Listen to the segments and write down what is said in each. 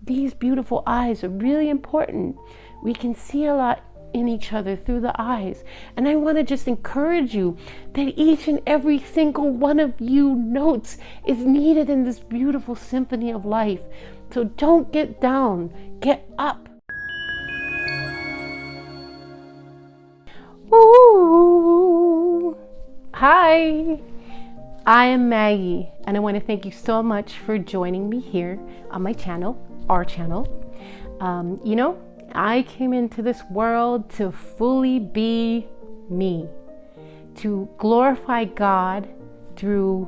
these beautiful eyes are really important. We can see a lot in each other through the eyes. And I want to just encourage you that each and every single one of you notes is needed in this beautiful symphony of life. So don't get down, get up. Ooh. Hi, I am Maggie, and I want to thank you so much for joining me here on my channel, our channel. I came into this world to fully be me, to glorify God through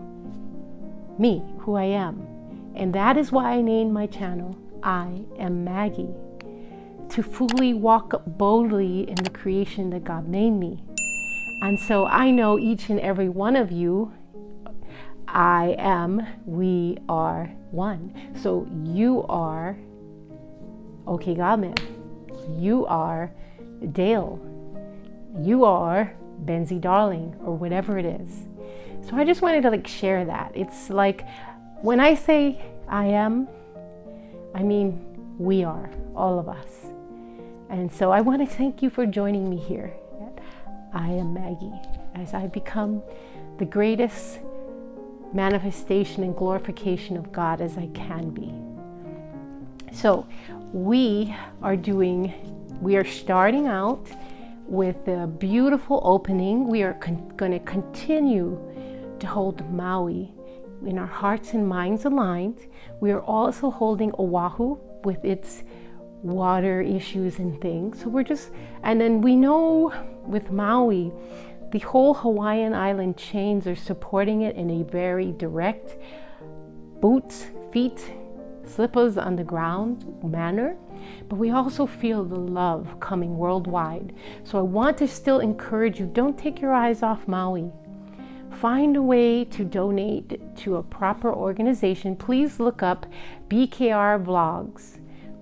me, who I am. And that is why I named my channel, I Am Maggie, to fully walk boldly in the creation that God made me. And so I know each and every one of you, we are one. So you are Okay Godman. You are Dale. You are Benzie Darling, or whatever it is. So I just wanted to share that. It's like when I say I am, I mean we are, all of us. And so I want to thank you for joining me here at I Am Maggie, as I become the greatest manifestation and glorification of God as I can be. So we are starting out with a beautiful opening. We are going to continue to hold Maui in our hearts and minds aligned. We are also holding Oahu with its water issues and things. So and then we know with Maui, the whole Hawaiian island chains are supporting it in a very direct boots, feet, slippers on the ground manner, but we also feel the love coming worldwide. So I want to still encourage you, don't take your eyes off Maui. Find a way to donate to a proper organization. Please look up BKR Vlogs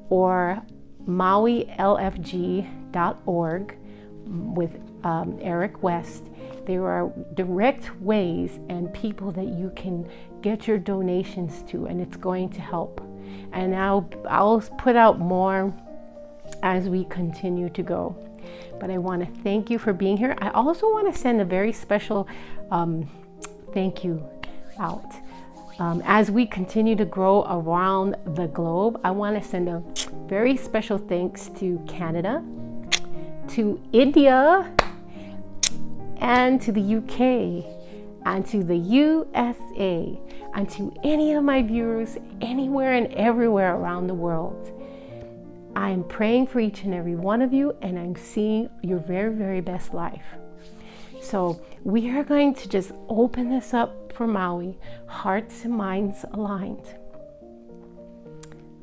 or MauiLFG.org with Eric West. There are direct ways and people that you can get your donations to, and it's going to help. And I'll put out more as we continue to go. But I want to thank you for being here. I also want to send a very special thank you out. As we continue to grow around the globe, I want to send a very special thanks to Canada, to India, and to the UK, and to the USA, and to any of my viewers anywhere and everywhere around the world. I am praying for each and every one of you, and I'm seeing your very, very best life. So we are going to just open this up for Maui, hearts and minds aligned.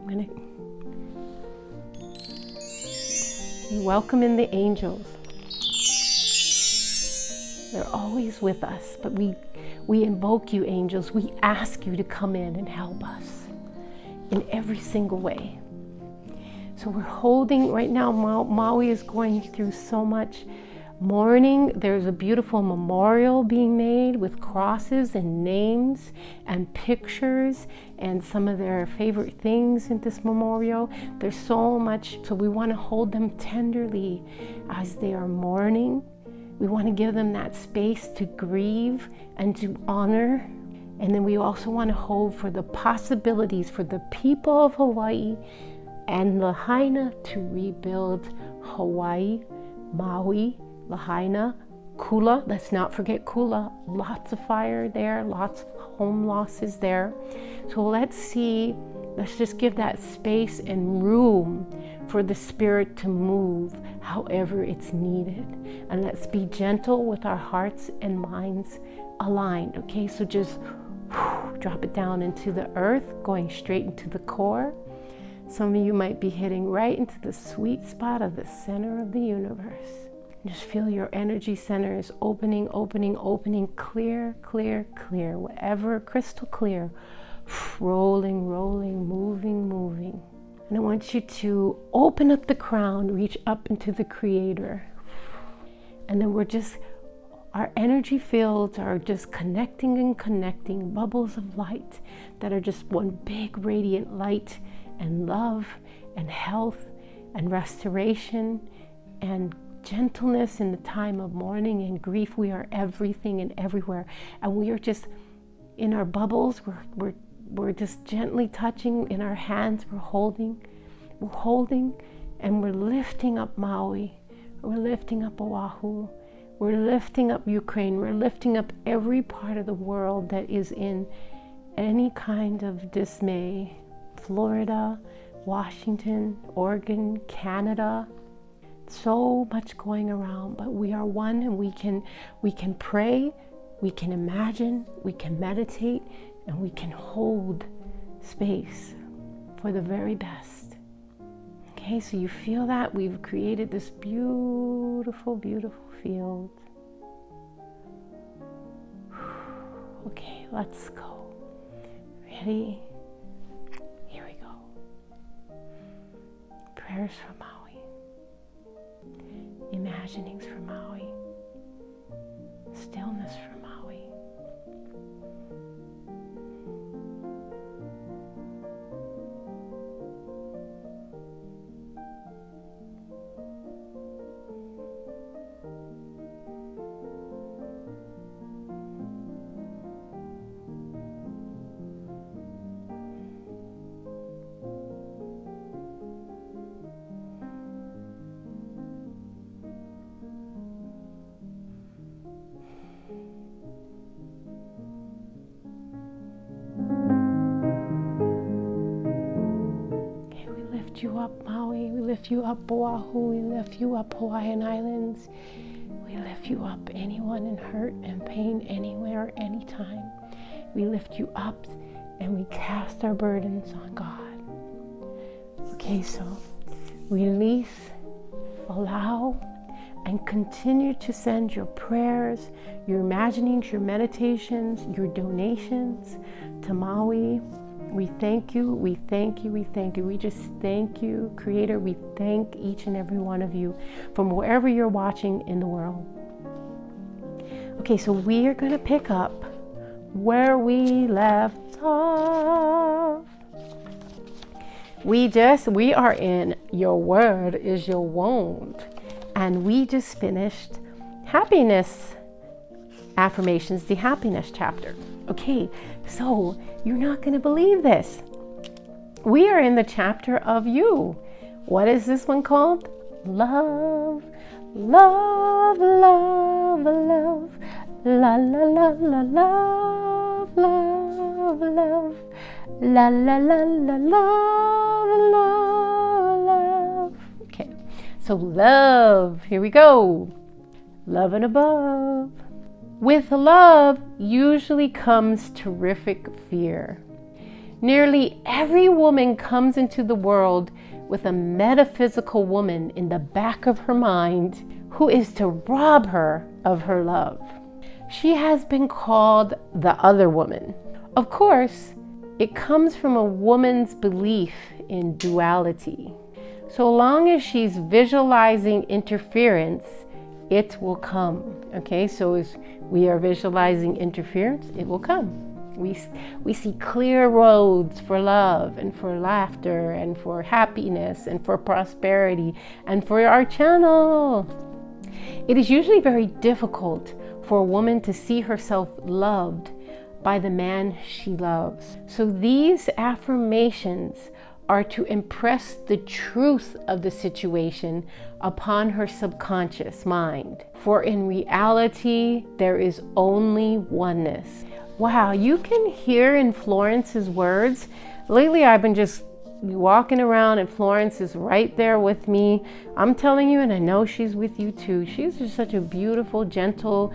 I'm going to welcome in the angels. They're always with us, but we invoke you, angels. We ask you to come in and help us in every single way. So we're holding right now, Maui is going through so much mourning. There's a beautiful memorial being made with crosses and names and pictures and some of their favorite things in this memorial. There's so much, so we want to hold them tenderly as they are mourning. We want to give them that space to grieve and to honor. And then we also want to hold for the possibilities for the people of Hawaii and Lahaina to rebuild Hawaii, Maui, Lahaina, Kula. Let's not forget Kula. Lots of fire there, lots of home losses there. So let's just give that space and room for the spirit to move however it's needed. And let's be gentle with our hearts and minds aligned. Okay, so just drop it down into the earth, going straight into the core. Some of you might be hitting right into the sweet spot of the center of the universe. Just feel your energy center is opening, opening, opening, clear, clear, clear, whatever, crystal clear, rolling, rolling, moving, moving. And I want you to open up the crown, reach up into the Creator. And then our energy fields are just connecting and connecting, bubbles of light that are just one big radiant light and love and health and restoration and gentleness in the time of mourning and grief. We are everything and everywhere, and we are just in our bubbles. We're just gently touching in our hands. We're holding, and we're lifting up Maui. We're lifting up Oahu. We're lifting up Ukraine. We're lifting up every part of the world that is in any kind of dismay. Florida, Washington, Oregon, Canada. So much going around, but we are one, and we can pray, we can imagine, we can meditate, and we can hold space for the very best. Okay, so you feel that we've created this beautiful, beautiful field. Okay, let's go. Ready? Here we go. Prayers for Maui. Imaginings for Maui. Stillness for Maui. You up, Maui. We lift you up, Oahu. We lift you up, Hawaiian Islands. We lift you up, anyone in hurt and pain, anywhere, anytime. We lift you up, and we cast our burdens on God. Okay, so release, allow, and continue to send your prayers, your imaginings, your meditations, your donations to Maui. We thank you, we thank you, we thank you. We just thank you, Creator. We thank each and every one of you from wherever you're watching in the world. Okay, so we are going to pick up where we left off. We are in Your Word is Your Wand. And we just finished happiness affirmations, the happiness chapter. Okay, so you're not going to believe this. We are in the chapter of you. What is this one called? Love, love, love, love, la la la la love, love, love, la la la la love, love, love. Okay, so love, here we go. Love and above. With love usually comes terrific fear. Nearly every woman comes into the world with a metaphysical woman in the back of her mind who is to rob her of her love. She has been called the other woman. Of course, it comes from a woman's belief in duality. So long as she's visualizing interference, it will come. Okay, so as we are visualizing interference, it will come. We see clear roads for love and for laughter and for happiness and for prosperity and for our channel. It is usually very difficult for a woman to see herself loved by the man she loves. So these affirmations are to impress the truth of the situation upon her subconscious mind. For in reality, there is only oneness. Wow, you can hear in Florence's words. Lately, I've been just walking around and Florence is right there with me. I'm telling you, and I know she's with you too. She's just such a beautiful, gentle,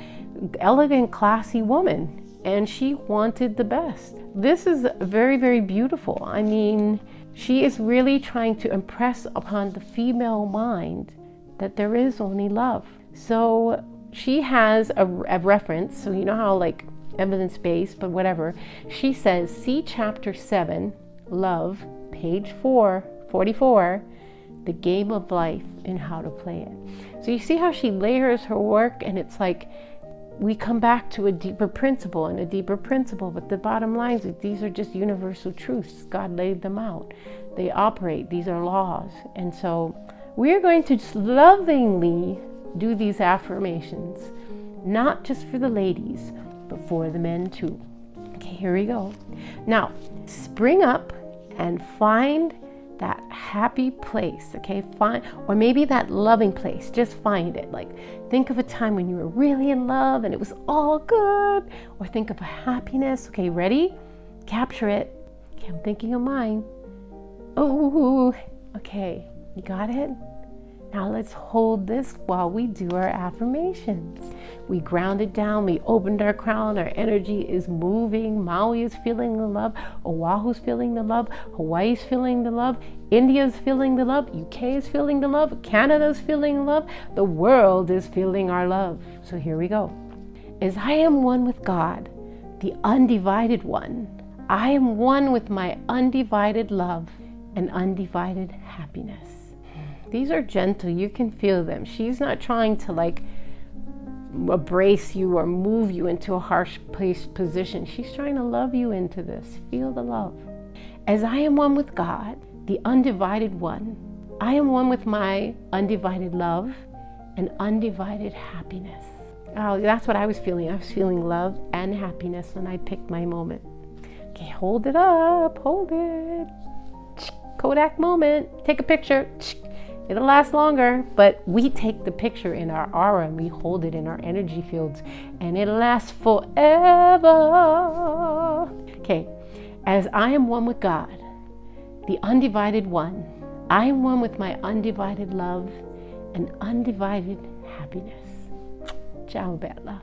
elegant, classy woman. And she wanted the best. This is very, very beautiful. I mean, she is really trying to impress upon the female mind that there is only love. So she has a reference. So you know how like evidence-based, but whatever. She says, see chapter 7, love, page 444, the game of life and how to play it. So you see how she layers her work, and it's like we come back to a deeper principle and a deeper principle. But the bottom line is these are just universal truths. God laid them out. They operate. These are laws. And so we're going to just lovingly do these affirmations, not just for the ladies, but for the men too. Okay, here we go. Now, spring up and find that happy place, okay? Find, or maybe that loving place, just find it. Like, think of a time when you were really in love and it was all good, or think of a happiness. Okay, ready? Capture it. Okay, I'm thinking of mine. Oh, okay, you got it? Now let's hold this while we do our affirmations. We grounded down, we opened our crown, our energy is moving. Maui is feeling the love, Oahu's feeling the love, Hawaii's feeling the love, India's feeling the love, UK is feeling the love, Canada's feeling the love, the world is feeling our love. So here we go. As I am one with God, the undivided one, I am one with my undivided love and undivided happiness. These are gentle, you can feel them. She's not trying to like embrace you or move you into a harsh position. She's trying to love you into this. Feel the love. As I am one with God, the undivided one, I am one with my undivided love and undivided happiness. Oh, that's what I was feeling. I was feeling love and happiness when I picked my moment. Okay, hold it up, hold it. Kodak moment, take a picture. It'll last longer, but we take the picture in our aura and we hold it in our energy fields and it lasts forever. Okay, as I am one with God, the undivided one, I am one with my undivided love and undivided happiness. Ciao, Bella.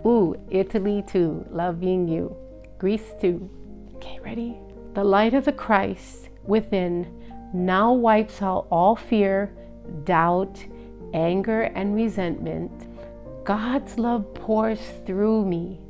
Ooh, Italy too, loving you. Greece too. Okay, ready? The light of the Christ within now wipes out all fear, doubt, anger, and resentment. God's love pours through me,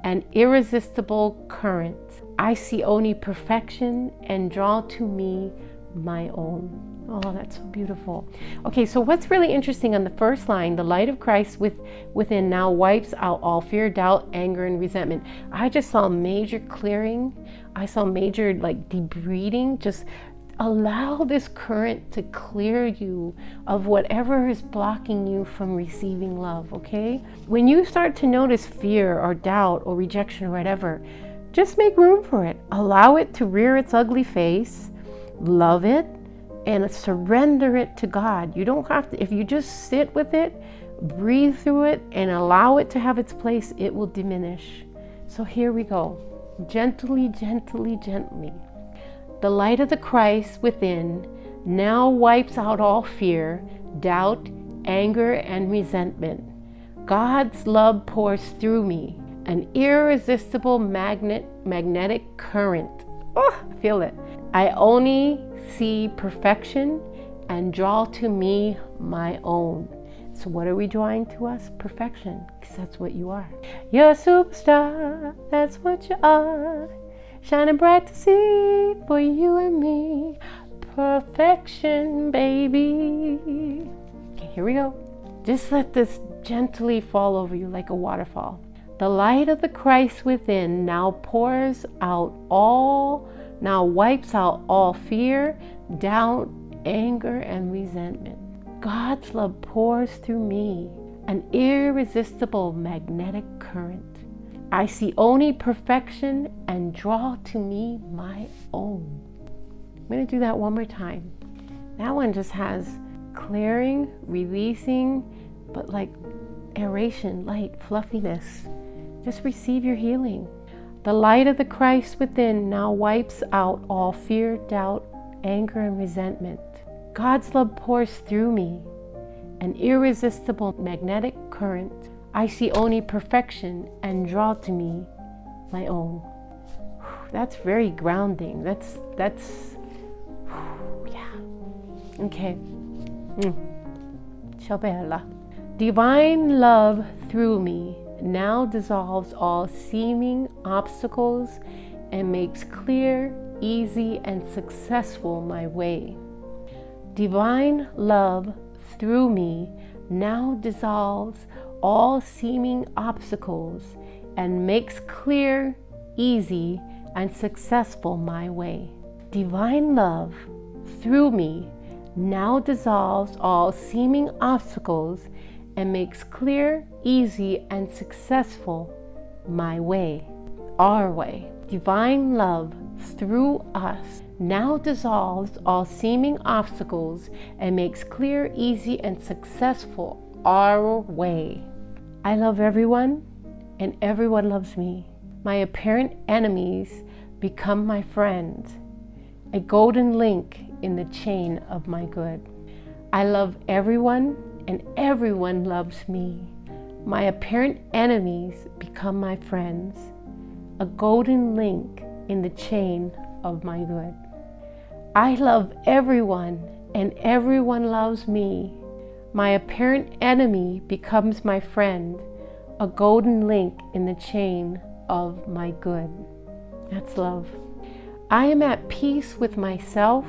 an irresistible current. I see only perfection and draw to me my own. Oh, that's so beautiful. Okay, so what's really interesting on the first line, the light of Christ within now wipes out all fear, doubt, anger, and resentment. I just saw major clearing. I saw major like debriding. Just allow this current to clear you of whatever is blocking you from receiving love, okay? When you start to notice fear or doubt or rejection or whatever, just make room for it. Allow it to rear its ugly face, love it, and surrender it to God. You don't have to, if you just sit with it, breathe through it, and allow it to have its place, it will diminish. So here we go. Gently, gently, gently. The light of the Christ within now wipes out all fear, doubt, anger, and resentment. God's love pours through me, an irresistible magnetic current. Oh, feel it. I only see perfection and draw to me my own. So what are we drawing to us? Perfection, because that's what you are. You're a superstar, that's what you are. Shining bright to see for you and me. Perfection, baby. Okay, here we go. Just let this gently fall over you like a waterfall. The light of the Christ within now wipes out all fear, doubt, anger, and resentment. God's love pours through me, an irresistible magnetic current. I see only perfection and draw to me my own. I'm going to do that one more time. That one just has clearing, releasing, but like aeration, light, fluffiness. Just receive your healing. The light of the Christ within now wipes out all fear, doubt, anger, and resentment. God's love pours through me, an irresistible magnetic current. I see only perfection and draw to me my own. That's very grounding. That's yeah. Okay. Ciao bella. Divine love through me now dissolves all seeming obstacles and makes clear, easy, and successful my way. Divine love through me now dissolves all seeming obstacles and makes clear, easy, and successful my way. Divine love through me now dissolves all seeming obstacles and makes clear, easy, and successful my way, our way. Divine love through us now dissolves all seeming obstacles and makes clear, easy, and successful our way. I love everyone, and everyone loves me. My apparent enemies become my friends, a golden link in the chain of my good. I love everyone, and everyone loves me. My apparent enemies become my friends, a golden link in the chain of my good. I love everyone, and everyone loves me. My apparent enemy becomes my friend, a golden link in the chain of my good. That's love. I am at peace with myself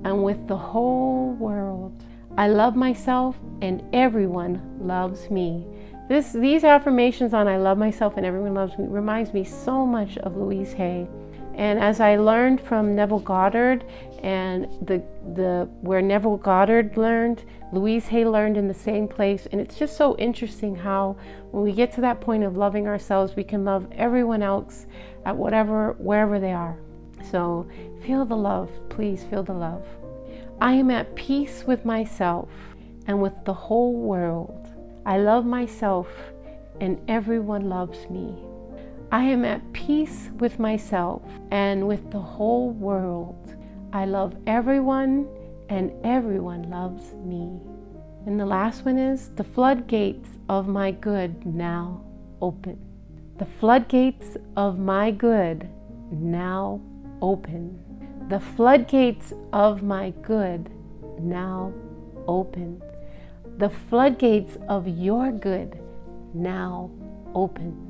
and with the whole world. I love myself, and everyone loves me. These affirmations on I love myself and everyone loves me reminds me so much of Louise Hay. And as I learned from Neville Goddard, and where Neville Goddard learned, Louise Hay learned in the same place. And it's just so interesting how when we get to that point of loving ourselves, we can love everyone else at wherever they are. So feel the love, please feel the love. I am at peace with myself and with the whole world. I love myself, and everyone loves me. I am at peace with myself and with the whole world. I love everyone, and everyone loves me. And the last one is, the floodgates of my good now open. The floodgates of my good now open. The floodgates of my good now open. The floodgates of your good now open.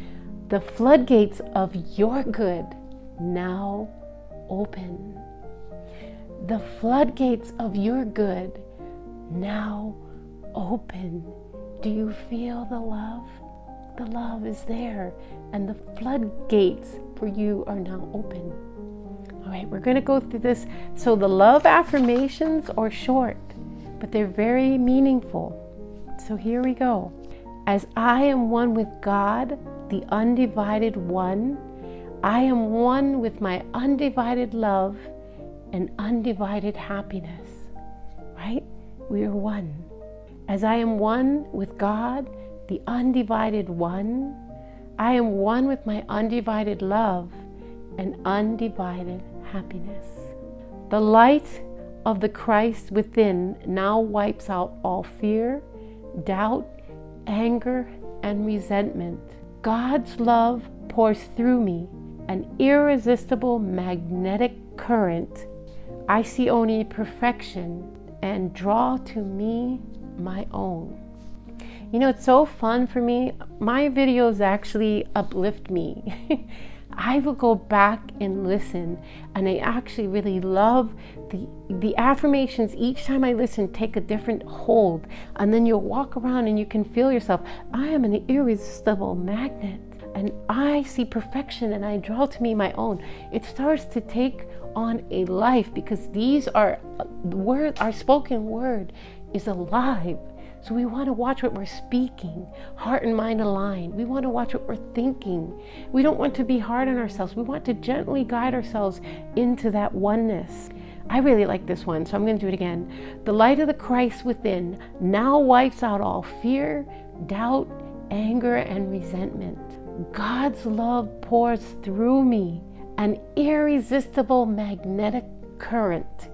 The floodgates of your good now open. The floodgates of your good now open. Do you feel the love? The love is there, and the floodgates for you are now open. All right, we're going to go through this. So the love affirmations are short, but they're very meaningful. So here we go. As I am one with God, the undivided one, I am one with my undivided love and undivided happiness. Right? We are one. As I am one with God, the undivided one, I am one with my undivided love and undivided happiness. The light of the Christ within now wipes out all fear, doubt, anger, and resentment. God's love pours through me, an irresistible magnetic current. I see only perfection and draw to me my own. You know, it's so fun for me. My videos actually uplift me. I will go back and listen, and I actually really love the affirmations. Each time I listen, take a different hold, and then you'll walk around and you can feel yourself. I am an irresistible magnet, and I see perfection, and I draw to me my own. It starts to take on a life, because these are words. Our spoken word is alive. So we want to watch what we're speaking, heart and mind aligned. We want to watch what we're thinking. We don't want to be hard on ourselves. We want to gently guide ourselves into that oneness. I really like this one, so I'm going to do it again. The light of the Christ within now wipes out all fear, doubt, anger, and resentment. God's love pours through me, an irresistible magnetic current.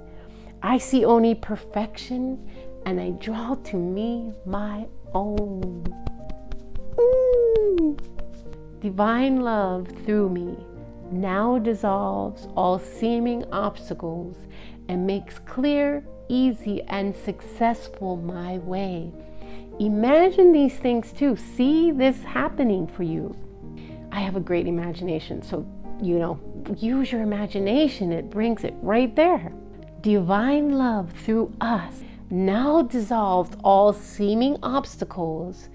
I see only perfection, and I draw to me my own. Divine love through me now dissolves all seeming obstacles and makes clear, easy, and successful my way. Imagine these things too. See this happening for you. I have a great imagination, so use your imagination. It brings it right there. Divine love through us now dissolves all seeming obstacles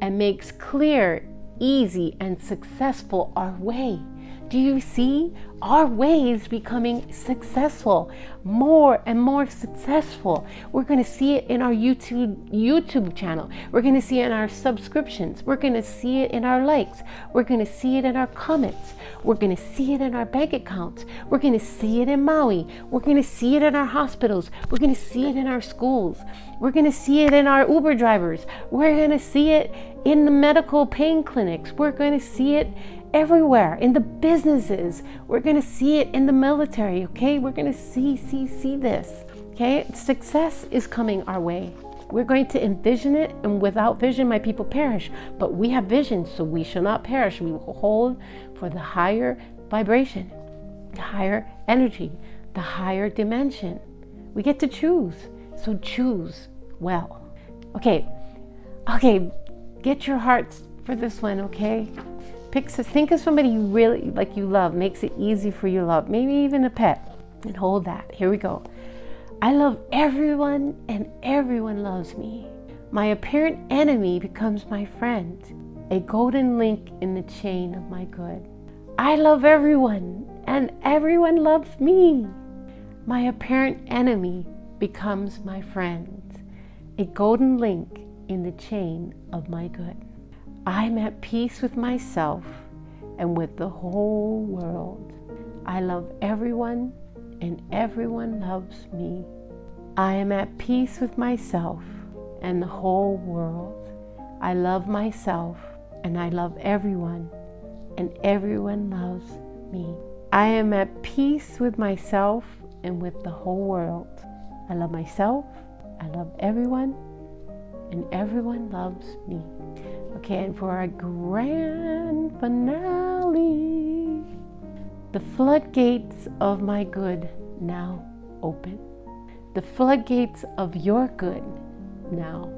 and makes clear, easy, and successful our way. Do you see? Our way is becoming successful, more and more successful. We're going to see it in our YouTube channel. We're going to see it in our subscriptions. We're going to see it in our likes. We're going to see it in our comments. We're going to see it in our bank accounts. We're going to see it in Maui. We're going to see it in our hospitals. We're going to see it in our schools. We're going to see it in our Uber drivers. We're going to see it in the medical pain clinics. We're going to see it everywhere, in the businesses. We're going to see it in the military, okay? We're going to see this, okay? Success is coming our way. We're going to envision it, and without vision, my people perish. But we have vision, so we shall not perish. We will hold for the higher vibration, the higher energy, the higher dimension. We get to choose, so choose well. Okay, get your hearts for this one, okay? Think of somebody you really like, you love, makes it easy for you to love, maybe even a pet, and hold that. Here we go. I love everyone and everyone loves me. My apparent enemy becomes my friend, a golden link in the chain of my good. I love everyone and everyone loves me. My apparent enemy becomes my friend, a golden link in the chain of my good. I'm at peace with myself and with the whole world. I love everyone and everyone loves me. I am at peace with myself and the whole world. I love myself and I love everyone and everyone loves me. I am at peace with myself and with the whole world. I love myself, I love everyone, and everyone loves me. Okay, and for our grand finale, the floodgates of my good now open. The floodgates of your good now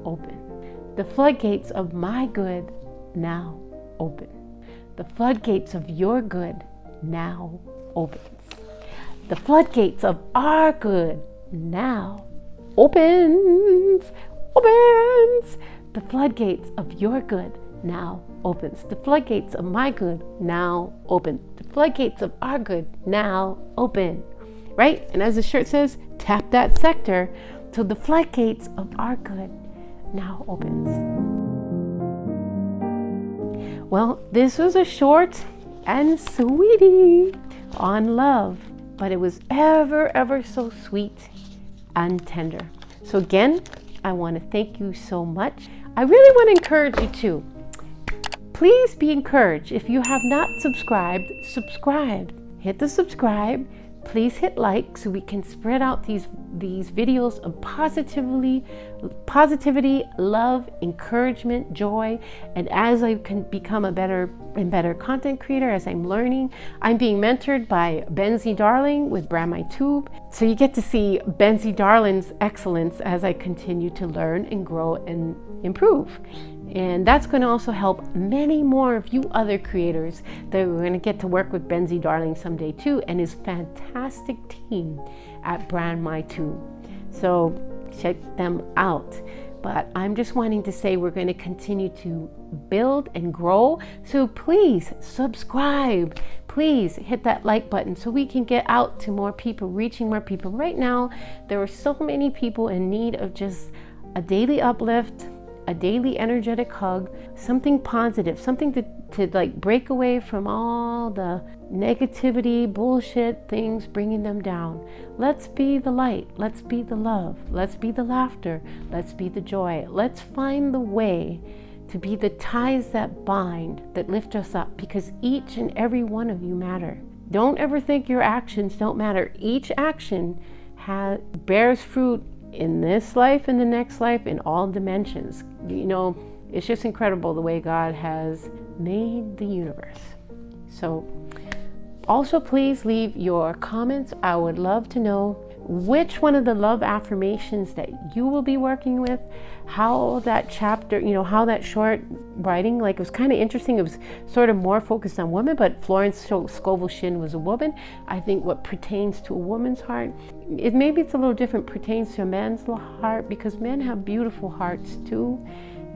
open. The floodgates of my good now open. The floodgates of your good now opens. The floodgates of our good now opens. The floodgates of your good now opens. The floodgates of my good now open. The floodgates of our good now open. Right? And as the shirt says, tap that sector till the floodgates of our good now opens. Well, this was a short and sweetie on love, but it was ever so sweet and tender. So again, I want to thank you so much. I really want to encourage you to. Please be encouraged. If you have not subscribed, subscribe. Hit the subscribe. Please hit like so we can spread out these videos of positivity, love, encouragement, joy. And as I can become a better and better content creator, as I'm learning, I'm being mentored by Benzie Darling with Brand My Tube. So you get to see Benzie Darling's excellence as I continue to learn and grow and improve. And that's going to also help many more of you other creators that we're going to get to work with Benzie Darling someday too, and his fantastic team at Brand My Tube. So check them out. But I'm just wanting to say we're going to continue to build and grow. So please subscribe. Please hit that like button so we can get out to more people, reaching more people. Right now, there are so many people in need of just a daily uplift, a daily energetic hug, something positive, something to like break away from all the negativity, bullshit things bringing them down. Let's be the light. Let's be the love. Let's be the laughter. Let's be the joy. Let's find the way to be the ties that bind, that lift us up, because each and every one of you matter. Don't ever think your actions don't matter. Each action bears fruit in this life, in the next life, in all dimensions. You know, it's just incredible the way God has made the universe. So also please leave your comments. I would love to know which one of the love affirmations that you will be working with, how that chapter, you know, how that short writing, like, it was kind of interesting. It was sort of more focused on women, but Florence Scovel Shinn was a woman. I think what pertains to a woman's heart, maybe it's a little different, pertains to a man's heart, because men have beautiful hearts too.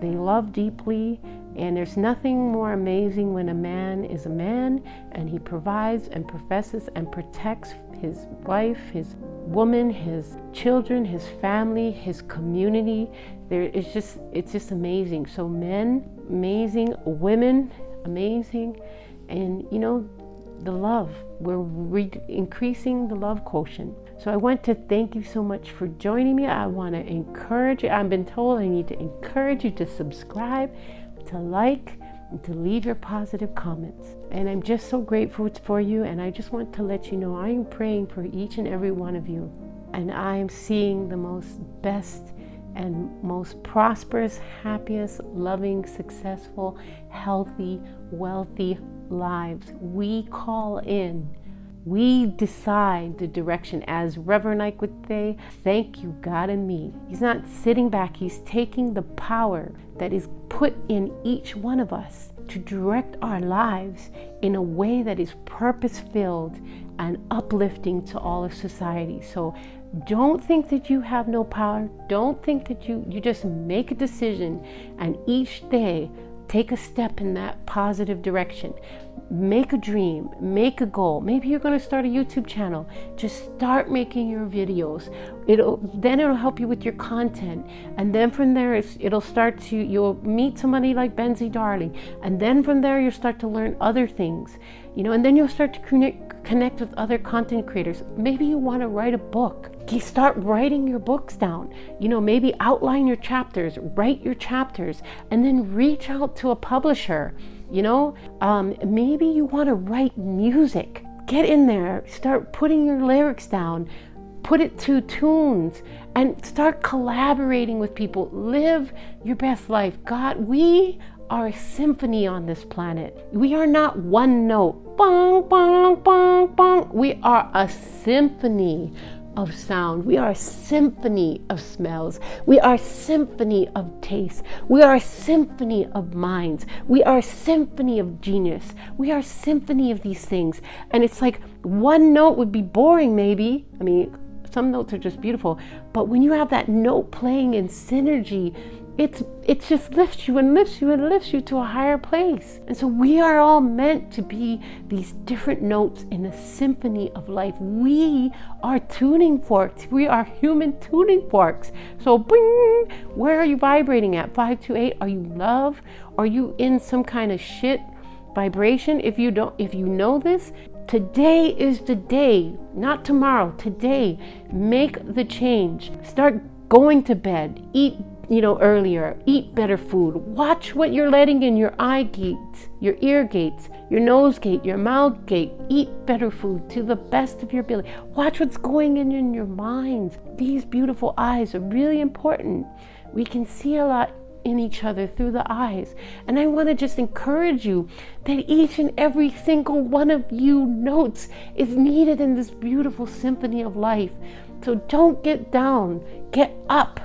They love deeply, and there's nothing more amazing when a man is a man and he provides and professes and protects his wife, his woman, his children, his family, his community. It's just amazing. So men, amazing. Women, amazing. And the love, we're increasing the love quotient. So I want to thank you so much for joining me. I want to encourage you. I've been told I need to encourage you to subscribe, to like, and to leave your positive comments. And I'm just so grateful for you. And I just want to let you know I am praying for each and every one of you. And I am seeing the most best and most prosperous, happiest, loving, successful, healthy, wealthy lives. We call in. We decide the direction. As Reverend Ike would say, thank you, God and me. He's not sitting back. He's taking the power that is put in each one of us to direct our lives in a way that is purpose-filled and uplifting to all of society. So don't think that you have no power. Don't think that you just make a decision and each day take a step in that positive direction. Make a dream, make a goal. Maybe you're going to start a YouTube channel. Just start making your videos. It'll help you with your content. And then from there, you'll meet somebody like Benzie Darling. And then from there, you'll start to learn other things, and then you'll start to connect with other content creators. Maybe you want to write a book. You start writing your books down. Maybe outline your chapters, write your chapters, and then reach out to a publisher. Maybe you want to write music. Get in there, start putting your lyrics down, put it to tunes, and start collaborating with people. Live your best life. God, we are a symphony on this planet. We are not one note. Bong, bong, bong, bong. We are a symphony of sound. We are a symphony of smells. We are a symphony of taste. We are a symphony of minds. We are a symphony of genius. We are a symphony of these things. And it's like one note would be boring maybe. I mean, some notes are just beautiful. But when you have that note playing in synergy, it just lifts you and lifts you and lifts you to a higher place. And so we are all meant to be these different notes in a symphony of life. We are tuning forks. We are human tuning forks. So bing, where are you vibrating at? 528? Are you love? Are you in some kind of shit vibration? If you know this, today is the day, not tomorrow, today. Make the change. Start going to bed. Eat earlier, eat better food, watch what you're letting in your eye gates, your ear gates, your nose gate, your mouth gate. Eat better food to the best of your ability. Watch what's going in your minds. These beautiful eyes are really important. We can see a lot in each other through the eyes. And I want to just encourage you that each and every single one of you notes is needed in this beautiful symphony of life. So don't get down, get up.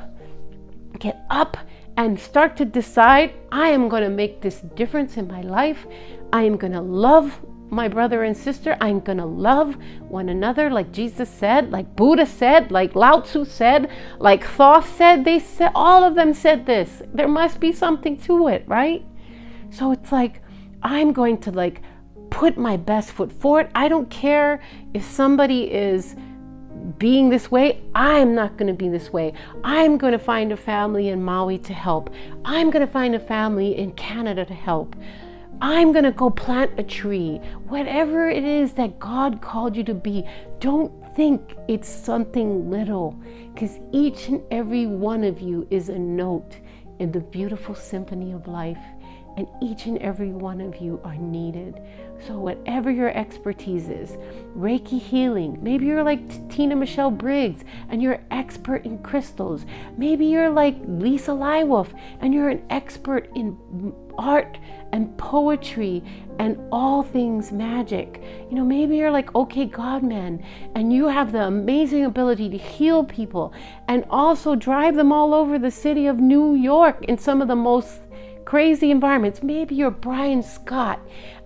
Get up and start to decide, I am going to make this difference in my life. I am going to love my brother and sister. I'm going to love one another like Jesus said, like Buddha said, like Lao Tzu said, like Thoth said. They said, all of them said this. There must be something to it, right? So it's like, I'm going to put my best foot forward. I don't care if somebody is being this way. I'm not going to be this way. I'm going to find a family in Maui to help. I'm going to find a family in Canada to help. I'm going to go plant a tree. Whatever it is that God called you to be, don't think it's something little, because each and every one of you is a note in the beautiful symphony of life, and each and every one of you are needed. So whatever your expertise is, Reiki healing, maybe you're like Tina Michelle Briggs and you're an expert in crystals. Maybe you're like Lisa Leiwolf and you're an expert in art and poetry and all things magic. Maybe you're like OK Godman and you have the amazing ability to heal people and also drive them all over the city of New York in some of the most crazy environments. Maybe you're Brian Scott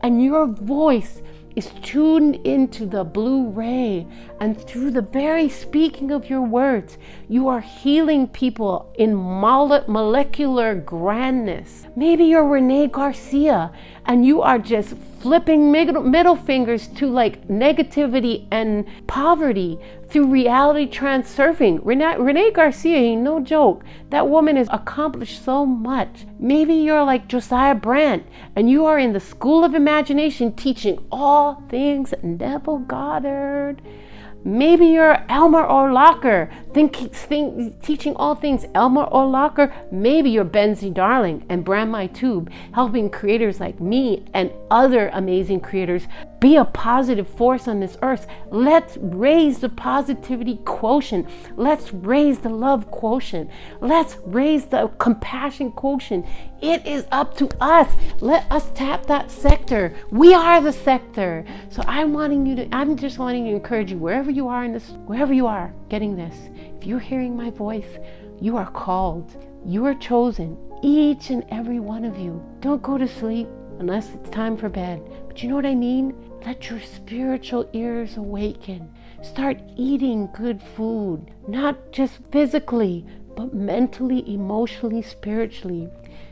and your voice is tuned into the blue ray, and through the very speaking of your words, you are healing people in molecular grandness. Maybe you're Renee Garcia and you are just flipping middle fingers to like negativity and poverty through reality transurfing. Renee Garcia ain't no joke. That woman has accomplished so much. Maybe you're like Josiah Brandt and you are in the School of Imagination teaching all things Neville Goddard. Maybe you're Elmer Orlocker, teaching all things Elmer Orlocker. Maybe you're Benzie Darling and Brand My Tube, helping creators like me and other amazing creators be a positive force on this earth. Let's raise the positivity quotient. Let's raise the love quotient. Let's raise the compassion quotient. It is up to us. Let us tap that sector. We are the sector. So I'm just wanting to encourage you, wherever you are getting this, if you're hearing my voice, you are called. You are chosen. Each and every one of you. Don't go to sleep unless it's time for bed. But you know what I mean? Let your spiritual ears awaken. Start eating good food, not just physically, but mentally, emotionally, spiritually.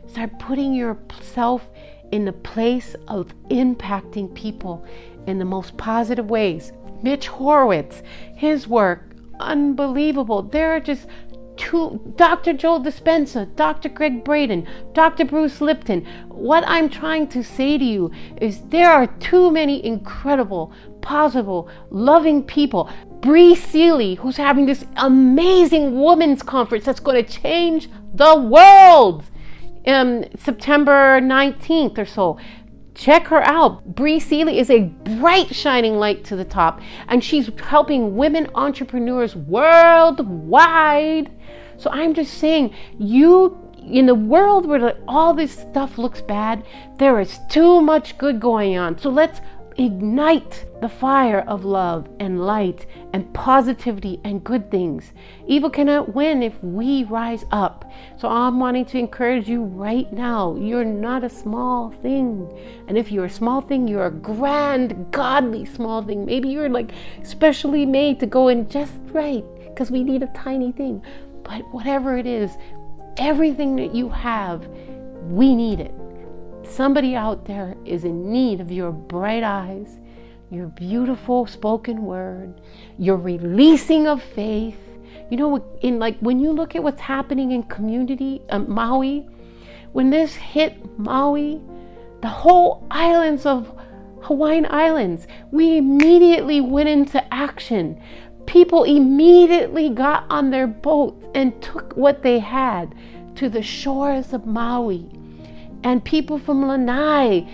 Start putting yourself in the place of impacting people in the most positive ways. Mitch Horowitz, his work, unbelievable. There are just Dr. Joe Dispenza, Dr. Greg Braden, Dr. Bruce Lipton. What I'm trying to say to you is there are too many incredible, positive, loving people. Bree Seeley, who's having this amazing women's conference that's going to change the world, September 19th or so. Check her out. Bree Seeley is a bright shining light to the top, and she's helping women entrepreneurs worldwide. So I'm just saying, in the world where all this stuff looks bad, there is too much good going on. So let's ignite the fire of love and light and positivity and good things. Evil cannot win if we rise up. So I'm wanting to encourage you right now. You're not a small thing. And if you're a small thing, you're a grand, godly small thing. Maybe you're like specially made to go in just right because we need a tiny thing. But whatever it is, everything that you have, we need it. Somebody out there is in need of your bright eyes, your beautiful spoken word, your releasing of faith. You know, when you look at what's happening in community, Maui, when this hit Maui, the whole islands of Hawaiian Islands, we immediately went into action. People immediately got on their boats and took what they had to the shores of Maui. And people from Lanai,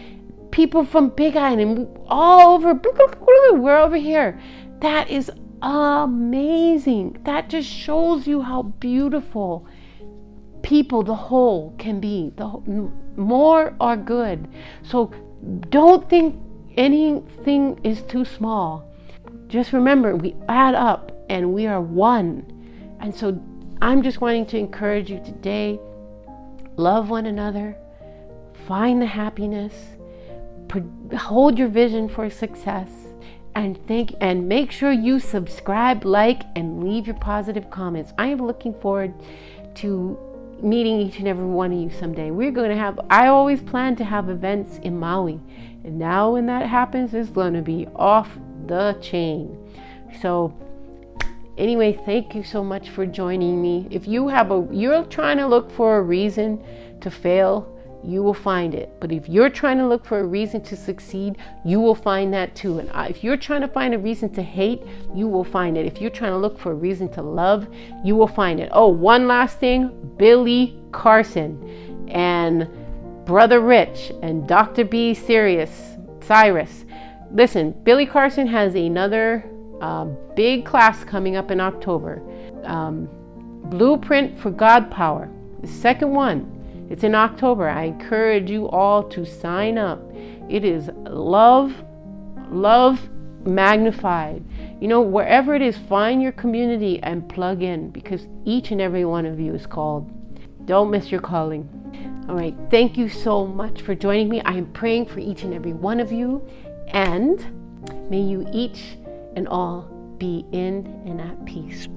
people from Big Island, all over, we're over here. That is amazing. That just shows you how beautiful people, the whole, can be. More are good. So don't think anything is too small. Just remember, we add up and we are one. And so I'm just wanting to encourage you today, love one another. Find the happiness, hold your vision for success, and make sure you subscribe, like, and leave your positive comments. I am looking forward to meeting each and every one of you someday. I always plan to have events in Maui, and now when that happens, it's going to be off the chain. So anyway, thank you so much for joining me. If you're trying to look for a reason to fail, you will find it. But if you're trying to look for a reason to succeed, you will find that too. And if you're trying to find a reason to hate, you will find it. If you're trying to look for a reason to love, you will find it. Oh, one last thing, Billy Carson and Brother Rich and Dr. B. Cyrus. Listen, Billy Carson has another big class coming up in October. Blueprint for God Power, the second one. It's in October. I encourage you all to sign up. It is love magnified. You know, wherever it is, find your community and plug in, because each and every one of you is called. Don't miss your calling. All right. Thank you so much for joining me. I am praying for each and every one of you, and May you each and all be in and at peace.